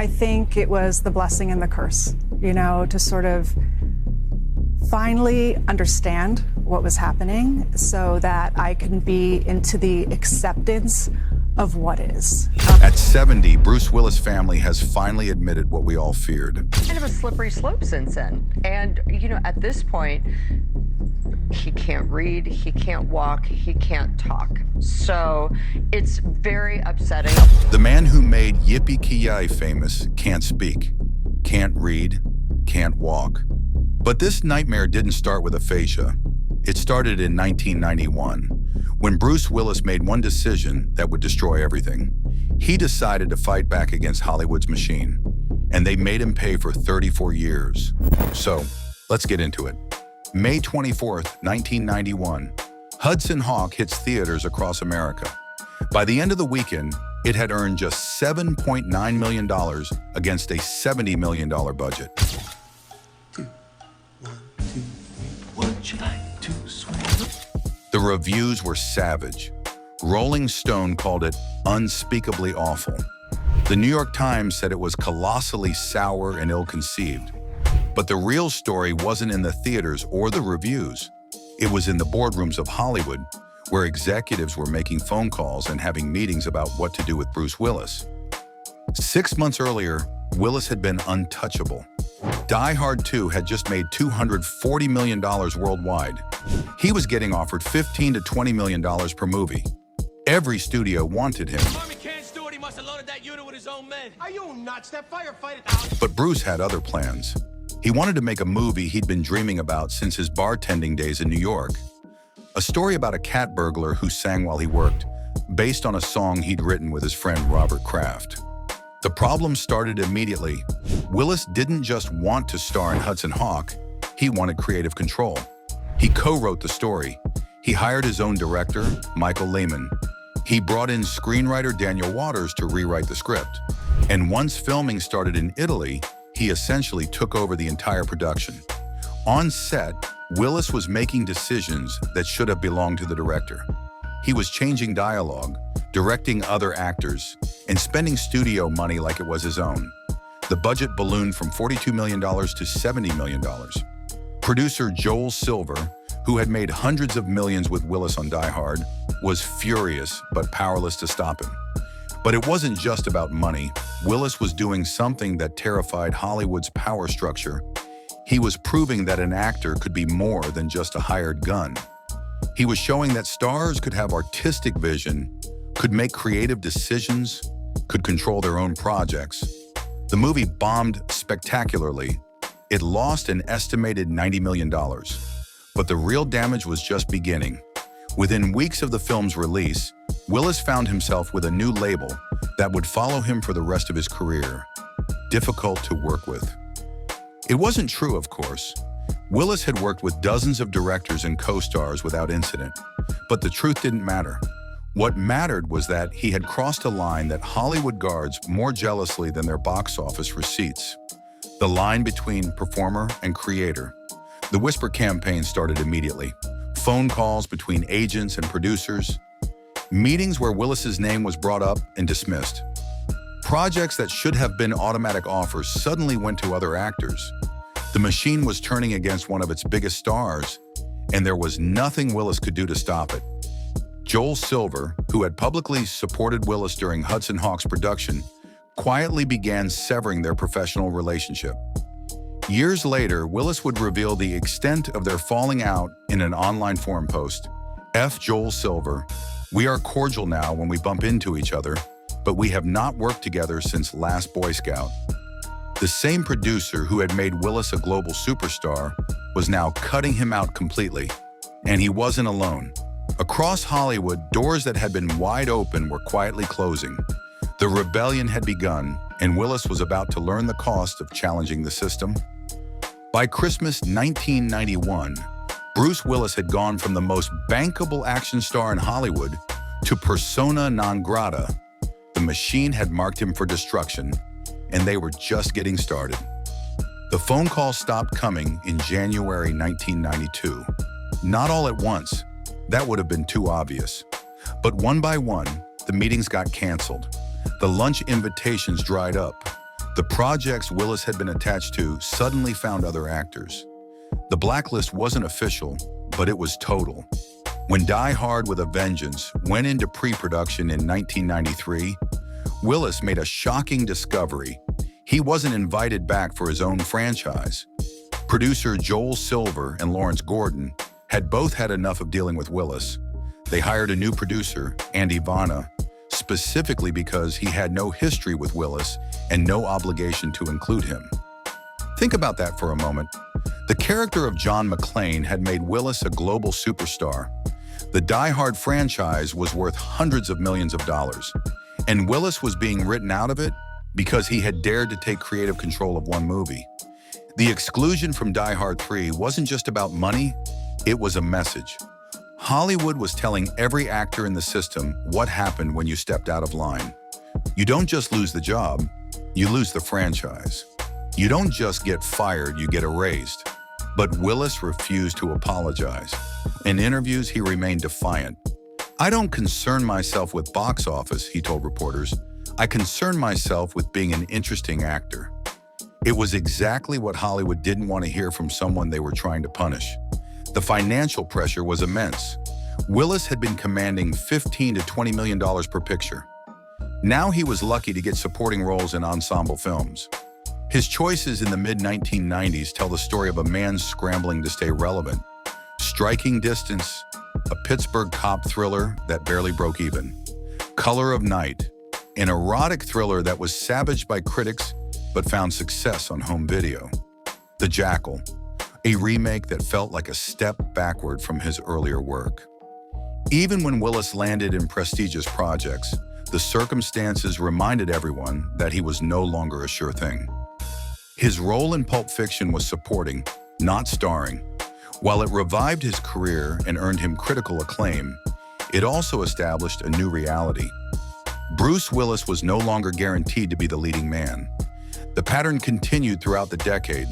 I think it was the blessing and the curse, you know, to sort of finally understand what was happening so that I can be into the acceptance of what is. At 70, Bruce Willis' family has finally admitted what we all feared. Kind of a slippery slope since then. And, you know, at this point, he can't read, he can't walk, he can't talk. So it's very upsetting. The man who made Yippee-ki-yay famous can't speak, can't read, can't walk. But this nightmare didn't start with aphasia. It started in 1991, when Bruce Willis made one decision that would destroy everything. He decided to fight back against Hollywood's machine, and they made him pay for 34 years. So, let's get into it. May 24th, 1991, Hudson Hawk hits theaters across America. By the end of the weekend, it had earned just $7.9 million against a $70 million budget. Would you like to swing? The reviews were savage. Rolling Stone called it unspeakably awful. The New York Times said it was colossally sour and ill-conceived. But the real story wasn't in the theaters or the reviews. It was in the boardrooms of Hollywood, where executives were making phone calls and having meetings about what to do with Bruce Willis. 6 months earlier, Willis had been untouchable. Die Hard 2 had just made $240 million worldwide. He was getting offered $15 to $20 million per movie. Every studio wanted him. Are you nuts? That firefighter... But Bruce had other plans. He wanted to make a movie he'd been dreaming about since his bartending days in New York. A story about a cat burglar who sang while he worked, based on a song he'd written with his friend Robert Kraft. The problem started immediately. Willis didn't just want to star in Hudson Hawk, he wanted creative control. He co-wrote the story. He hired his own director, Michael Lehman. He brought in screenwriter Daniel Waters to rewrite the script. And once filming started in Italy, he essentially took over the entire production. On set, Willis was making decisions that should have belonged to the director. He was changing dialogue, directing other actors, and spending studio money like it was his own. The budget ballooned from $42 million to $70 million. Producer Joel Silver, who had made hundreds of millions with Willis on Die Hard, was furious but powerless to stop him. But it wasn't just about money. Willis was doing something that terrified Hollywood's power structure. He was proving that an actor could be more than just a hired gun. He was showing that stars could have artistic vision, could make creative decisions, could control their own projects. The movie bombed spectacularly. It lost an estimated $90 million. But the real damage was just beginning. Within weeks of the film's release, Willis found himself with a new label that would follow him for the rest of his career. Difficult to work with. It wasn't true, of course. Willis had worked with dozens of directors and co-stars without incident. But the truth didn't matter. What mattered was that he had crossed a line that Hollywood guards more jealously than their box office receipts. The line between performer and creator. The Whisper campaign started immediately. Phone calls between agents and producers. Meetings where Willis's name was brought up and dismissed. Projects that should have been automatic offers suddenly went to other actors. The machine was turning against one of its biggest stars, and there was nothing Willis could do to stop it. Joel Silver, who had publicly supported Willis during Hudson Hawk's production, quietly began severing their professional relationship. Years later, Willis would reveal the extent of their falling out in an online forum post. F. Joel Silver, we are cordial now when we bump into each other, but we have not worked together since last Boy Scout. The same producer who had made Willis a global superstar was now cutting him out completely. And he wasn't alone. Across Hollywood, doors that had been wide open were quietly closing. The rebellion had begun, and Willis was about to learn the cost of challenging the system. By Christmas 1991, Bruce Willis had gone from the most bankable action star in Hollywood to persona non grata. The machine had marked him for destruction, and they were just getting started. The phone call stopped coming in January 1992. Not all at once. That would have been too obvious. But one by one, the meetings got canceled. The lunch invitations dried up. The projects Willis had been attached to suddenly found other actors. The blacklist wasn't official, but it was total. When Die Hard with a Vengeance went into pre-production in 1993, Willis made a shocking discovery. He wasn't invited back for his own franchise. Producer Joel Silver and Lawrence Gordon had both had enough of dealing with Willis. They hired a new producer, Andy Vanna, specifically because he had no history with Willis and no obligation to include him. Think about that for a moment. The character of John McClane had made Willis a global superstar. The Die Hard franchise was worth hundreds of millions of dollars, and Willis was being written out of it because he had dared to take creative control of one movie. The exclusion from Die Hard 3 wasn't just about money, it was a message. Hollywood was telling every actor in the system what happened when you stepped out of line. You don't just lose the job, you lose the franchise. You don't just get fired, you get erased. But Willis refused to apologize. In interviews, he remained defiant. "I don't concern myself with box office," he told reporters. "I concern myself with being an interesting actor." It was exactly what Hollywood didn't want to hear from someone they were trying to punish. The financial pressure was immense. Willis had been commanding $15 to $20 million per picture. Now he was lucky to get supporting roles in ensemble films. His choices in the mid-1990s tell the story of a man scrambling to stay relevant. Striking Distance, a Pittsburgh cop thriller that barely broke even. Color of Night, an erotic thriller that was savaged by critics but found success on home video. The Jackal, a remake that felt like a step backward from his earlier work. Even when Willis landed in prestigious projects, the circumstances reminded everyone that he was no longer a sure thing. His role in Pulp Fiction was supporting, not starring. While it revived his career and earned him critical acclaim, it also established a new reality. Bruce Willis was no longer guaranteed to be the leading man. The pattern continued throughout the decade.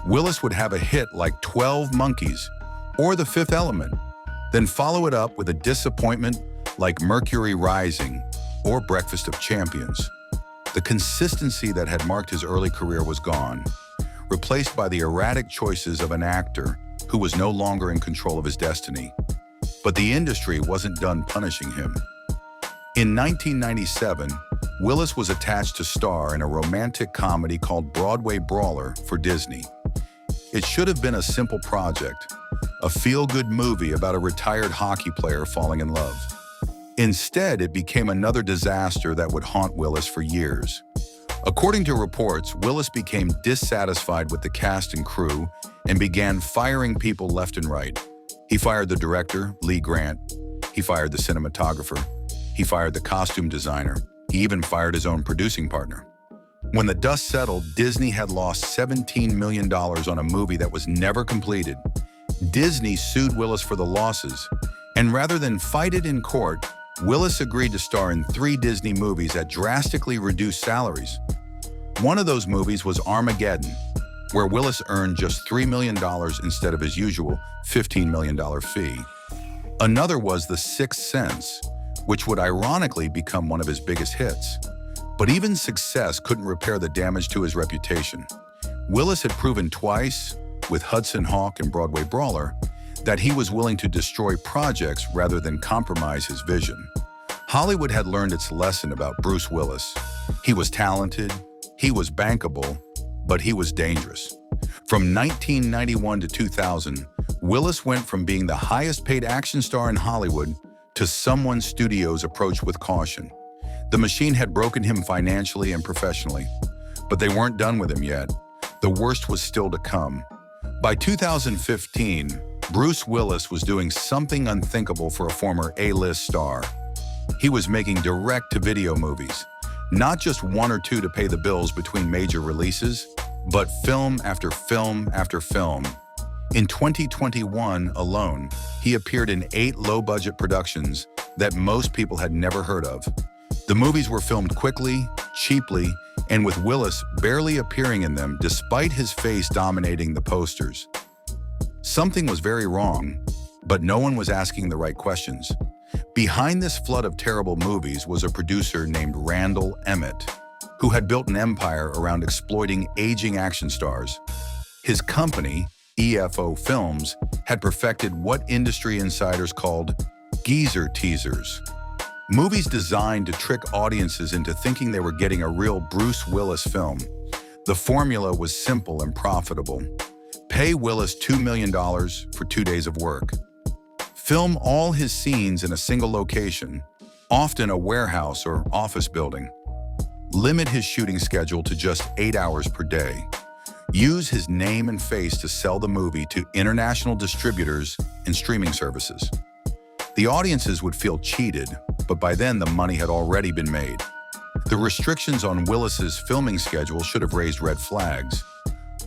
Willis would have a hit like 12 Monkeys or The Fifth Element, then follow it up with a disappointment like Mercury Rising or Breakfast of Champions. The consistency that had marked his early career was gone, replaced by the erratic choices of an actor who was no longer in control of his destiny. But the industry wasn't done punishing him. In 1997, Willis was attached to star in a romantic comedy called Broadway Brawler for Disney. It should have been a simple project, a feel-good movie about a retired hockey player falling in love. Instead, it became another disaster that would haunt Willis for years. According to reports, Willis became dissatisfied with the cast and crew and began firing people left and right. He fired the director, Lee Grant. He fired the cinematographer. He fired the costume designer. He even fired his own producing partner. When the dust settled, Disney had lost $17 million on a movie that was never completed. Disney sued Willis for the losses, and rather than fight it in court, Willis agreed to star in 3 Disney movies at drastically reduced salaries. One of those movies was Armageddon, where Willis earned just $3 million instead of his usual $15 million fee. Another was The Sixth Sense, which would ironically become one of his biggest hits. But even success couldn't repair the damage to his reputation. Willis had proven twice, with Hudson Hawk and Broadway Brawler, that he was willing to destroy projects rather than compromise his vision. Hollywood had learned its lesson about Bruce Willis. He was talented, he was bankable, but he was dangerous. From 1991 to 2000, Willis went from being the highest-paid action star in Hollywood to someone studios approached with caution. The machine had broken him financially and professionally, but they weren't done with him yet. The worst was still to come. By 2015, Bruce Willis was doing something unthinkable for a former A-list star. He was making direct-to-video movies, not just 1 or 2 to pay the bills between major releases, but film after film after film. In 2021 alone, he appeared in 8 low-budget productions that most people had never heard of. The movies were filmed quickly, cheaply, and with Willis barely appearing in them despite his face dominating the posters. Something was very wrong, but no one was asking the right questions. Behind this flood of terrible movies was a producer named Randall Emmett, who had built an empire around exploiting aging action stars. His company, EFO Films, had perfected what industry insiders called geezer teasers. Movies designed to trick audiences into thinking they were getting a real Bruce Willis film. The formula was simple and profitable. Pay Willis $2 million for 2 days of work. Film all his scenes in a single location, often a warehouse or office building. Limit his shooting schedule to just 8 hours per day. Use his name and face to sell the movie to international distributors and streaming services. The audiences would feel cheated, but by then the money had already been made. The restrictions on Willis's filming schedule should have raised red flags.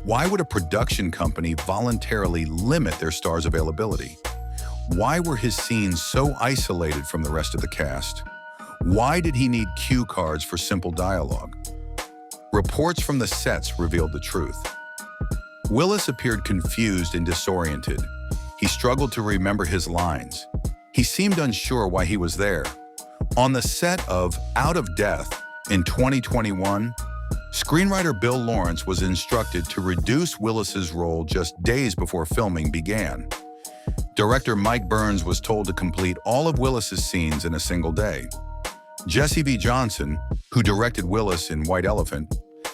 Why would a production company voluntarily limit their stars' availability? Why were his scenes so isolated from the rest of the cast? Why did he need cue cards for simple dialogue? Reports from the sets revealed the truth. Willis appeared confused and disoriented. He struggled to remember his lines. He seemed unsure why he was there. On the set of Out of Death in 2021, screenwriter Bill Lawrence was instructed to reduce Willis's role just days before filming began. Director Mike Burns was told to complete all of Willis's scenes in a single day. Jesse V. Johnson, who directed Willis in White Elephant,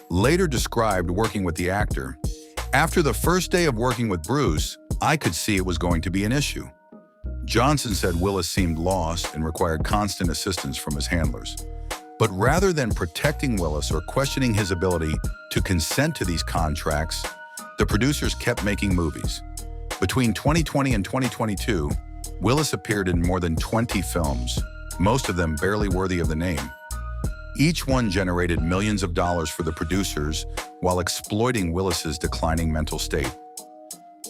later described working with the actor. After the first day of working with Bruce, I could see it was going to be an issue. Johnson said Willis seemed lost and required constant assistance from his handlers. But rather than protecting Willis or questioning his ability to consent to these contracts, the producers kept making movies. Between 2020 and 2022, Willis appeared in more than 20 films, most of them barely worthy of the name. Each one generated millions of dollars for the producers while exploiting Willis's declining mental state.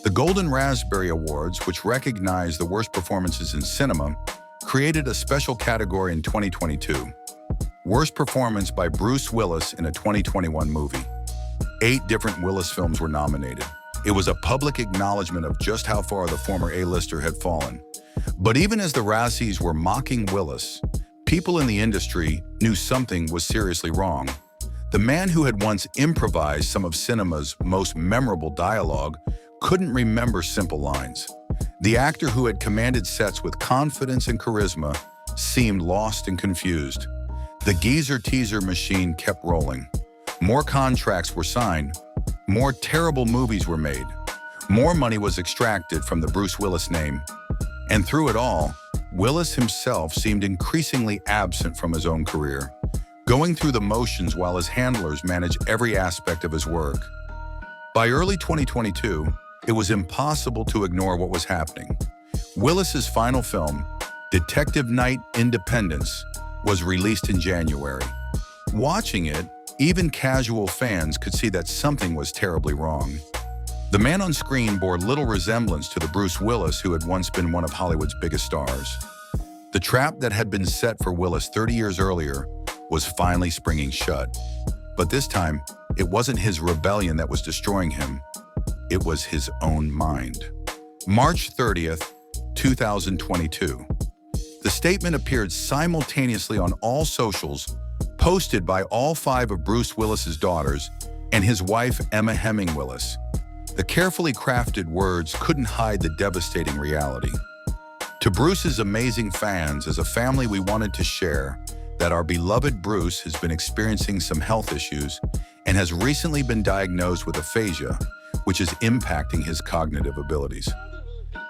The Golden Raspberry Awards, which recognize the worst performances in cinema, created a special category in 2022. Worst performance by Bruce Willis in a 2021 movie. 8 different Willis films were nominated. It was a public acknowledgement of just how far the former A-lister had fallen. But even as the Razzies were mocking Willis, people in the industry knew something was seriously wrong. The man who had once improvised some of cinema's most memorable dialogue couldn't remember simple lines. The actor who had commanded sets with confidence and charisma seemed lost and confused. The geezer teaser machine kept rolling. More contracts were signed. More terrible movies were made. More money was extracted from the Bruce Willis name. And through it all, Willis himself seemed increasingly absent from his own career, going through the motions while his handlers managed every aspect of his work. By early 2022, it was impossible to ignore what was happening. Willis's final film, Detective Night Independence, was released in January. Watching it, even casual fans could see that something was terribly wrong. The man on screen bore little resemblance to the Bruce Willis who had once been one of Hollywood's biggest stars. The trap that had been set for Willis 30 years earlier was finally springing shut. But this time, it wasn't his rebellion that was destroying him. It was his own mind. March 30th, 2022. The statement appeared simultaneously on all socials, posted by all 5 of Bruce Willis's daughters and his wife, Emma Hemming Willis. The carefully crafted words couldn't hide the devastating reality. To Bruce's amazing fans, as a family, we wanted to share that our beloved Bruce has been experiencing some health issues and has recently been diagnosed with aphasia, which is impacting his cognitive abilities.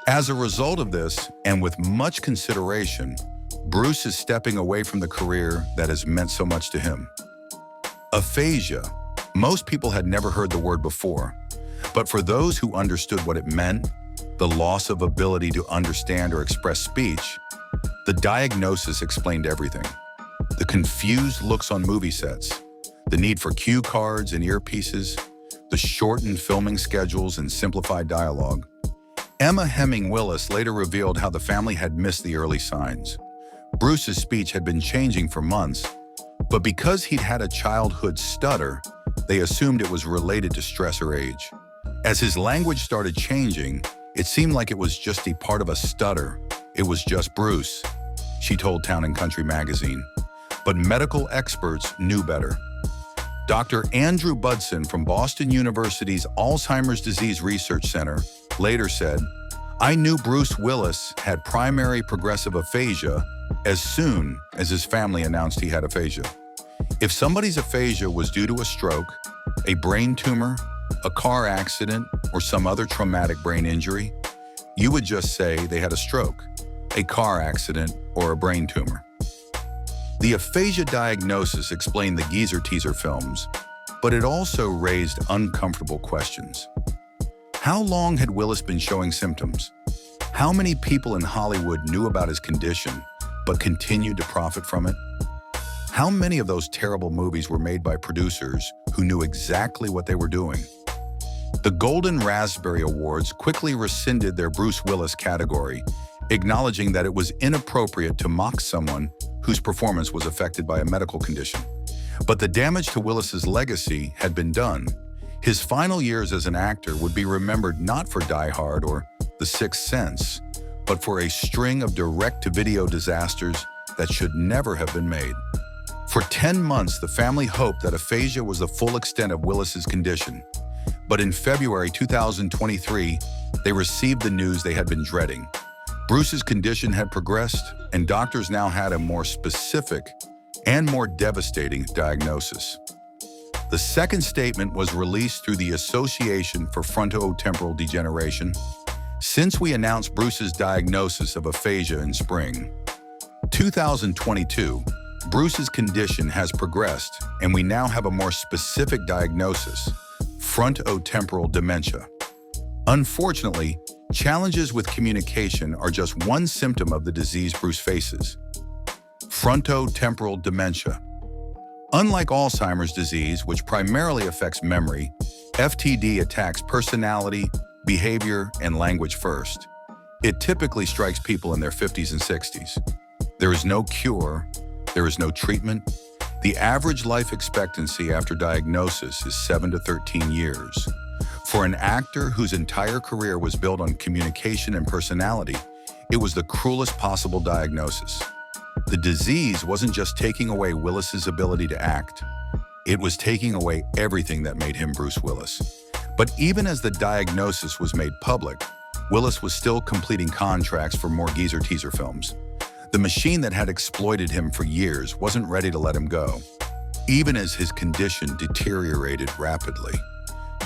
As a result of this, and with much consideration, Bruce is stepping away from the career that has meant so much to him. Aphasia. Most people had never heard the word before, but for those who understood what it meant, the loss of ability to understand or express speech, the diagnosis explained everything. The confused looks on movie sets, the need for cue cards and earpieces, the shortened filming schedules and simplified dialogue. Emma Hemming Willis later revealed how the family had missed the early signs. Bruce's speech had been changing for months, but because he'd had a childhood stutter, they assumed it was related to stress or age. As his language started changing, it seemed like it was just a part of a stutter. It was just Bruce, she told Town & Country magazine. But medical experts knew better. Dr. Andrew Budson from Boston University's Alzheimer's Disease Research Center later said, "I knew Bruce Willis had primary progressive aphasia as soon as his family announced he had aphasia. If somebody's aphasia was due to a stroke, a brain tumor, a car accident, or some other traumatic brain injury, you would just say they had a stroke, a car accident, or a brain tumor." The aphasia diagnosis explained the Geezer teaser films, but it also raised uncomfortable questions. How long had Willis been showing symptoms? How many people in Hollywood knew about his condition, but continued to profit from it? How many of those terrible movies were made by producers who knew exactly what they were doing? The Golden Raspberry Awards quickly rescinded their Bruce Willis category, acknowledging that it was inappropriate to mock someone whose performance was affected by a medical condition. But the damage to Willis's legacy had been done. His final years as an actor would be remembered not for Die Hard or The Sixth Sense, but for a string of direct-to-video disasters that should never have been made. For 10 months, the family hoped that aphasia was the full extent of Willis's condition. But in February 2023, they received the news they had been dreading. Bruce's condition had progressed, and doctors now had a more specific and more devastating diagnosis. The second statement was released through the Association for Frontotemporal Degeneration. Since we announced Bruce's diagnosis of aphasia in spring 2022, Bruce's condition has progressed, and we now have a more specific diagnosis: frontotemporal dementia. Unfortunately, challenges with communication are just one symptom of the disease Bruce faces: frontotemporal dementia. Unlike Alzheimer's disease, which primarily affects memory, FTD attacks personality, behavior, and language first. It typically strikes people in their 50s and 60s. There is no cure, there is no treatment. The average life expectancy after diagnosis is 7 to 13 years. For an actor whose entire career was built on communication and personality, it was the cruelest possible diagnosis. The disease wasn't just taking away Willis's ability to act, it was taking away everything that made him Bruce Willis. But even as the diagnosis was made public, Willis was still completing contracts for more Geezer teaser films. The machine that had exploited him for years wasn't ready to let him go, even as his condition deteriorated rapidly.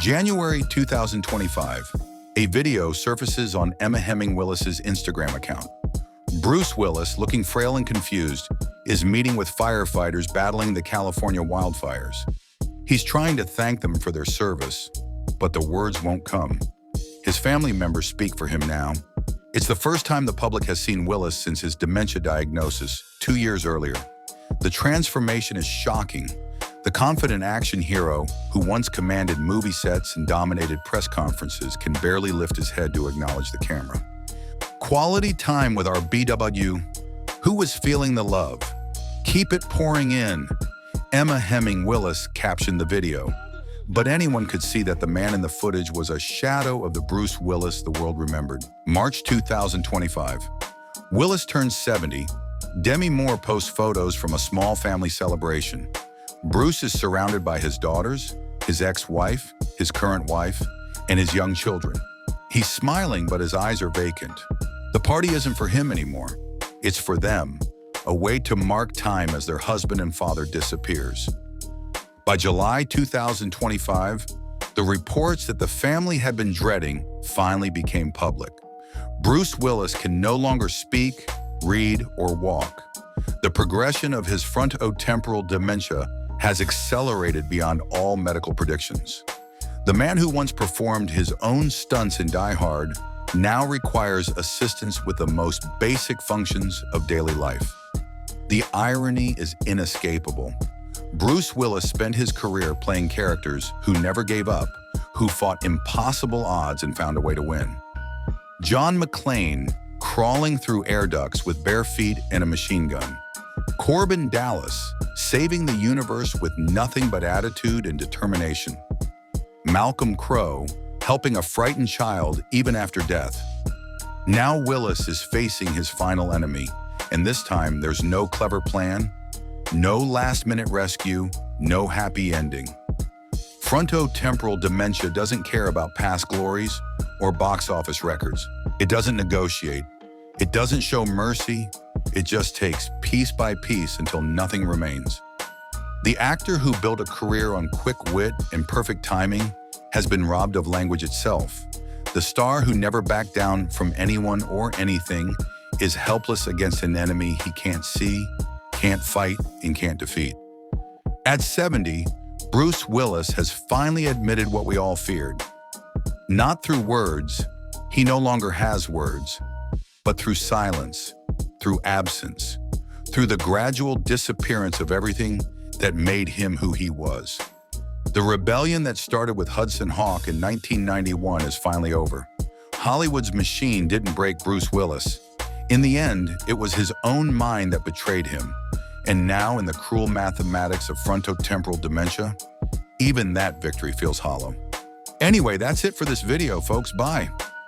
January 2025, a video surfaces on Emma Hemming Willis's Instagram account. Bruce Willis, looking frail and confused, is meeting with firefighters battling the California wildfires. He's trying to thank them for their service, but the words won't come. His family members speak for him now. It's the first time the public has seen Willis since his dementia diagnosis 2 years earlier. The transformation is shocking. The confident action hero who once commanded movie sets and dominated press conferences can barely lift his head to acknowledge the camera. Quality time with our BW. Who was feeling the love? Keep it pouring in. Emma Hemming Willis captioned the video. But anyone could see that the man in the footage was a shadow of the Bruce Willis the world remembered. March 2025. Willis turns 70. Demi Moore posts photos from a small family celebration. Bruce is surrounded by his daughters, his ex-wife, his current wife, and his young children. He's smiling, but his eyes are vacant. The party isn't for him anymore. It's for them, a way to mark time as their husband and father disappears. By July 2025, the reports that the family had been dreading finally became public. Bruce Willis can no longer speak, read, or walk. The progression of his frontotemporal dementia has accelerated beyond all medical predictions. The man who once performed his own stunts in Die Hard now requires assistance with the most basic functions of daily life. The irony is inescapable. Bruce Willis spent his career playing characters who never gave up, who fought impossible odds and found a way to win. John McClane, crawling through air ducts with bare feet and a machine gun. Corbin Dallas, saving the universe with nothing but attitude and determination. Malcolm Crowe, helping a frightened child even after death. Now Willis is facing his final enemy, and this time there's no clever plan, no last-minute rescue, no happy ending. Frontotemporal dementia doesn't care about past glories or box office records. It doesn't negotiate. It doesn't show mercy. It just takes piece by piece until nothing remains. The actor who built a career on quick wit and perfect timing has been robbed of language itself. The star who never backed down from anyone or anything is helpless against an enemy he can't see, can't fight, and can't defeat. At 70, Bruce Willis has finally admitted what we all feared. Not through words, he no longer has words, but through silence, through absence, through the gradual disappearance of everything that made him who he was. The rebellion that started with Hudson Hawk in 1991 is finally over. Hollywood's machine didn't break Bruce Willis. In the end, it was his own mind that betrayed him. And now, in the cruel mathematics of frontotemporal dementia, even that victory feels hollow. Anyway, that's it for this video, folks. Bye.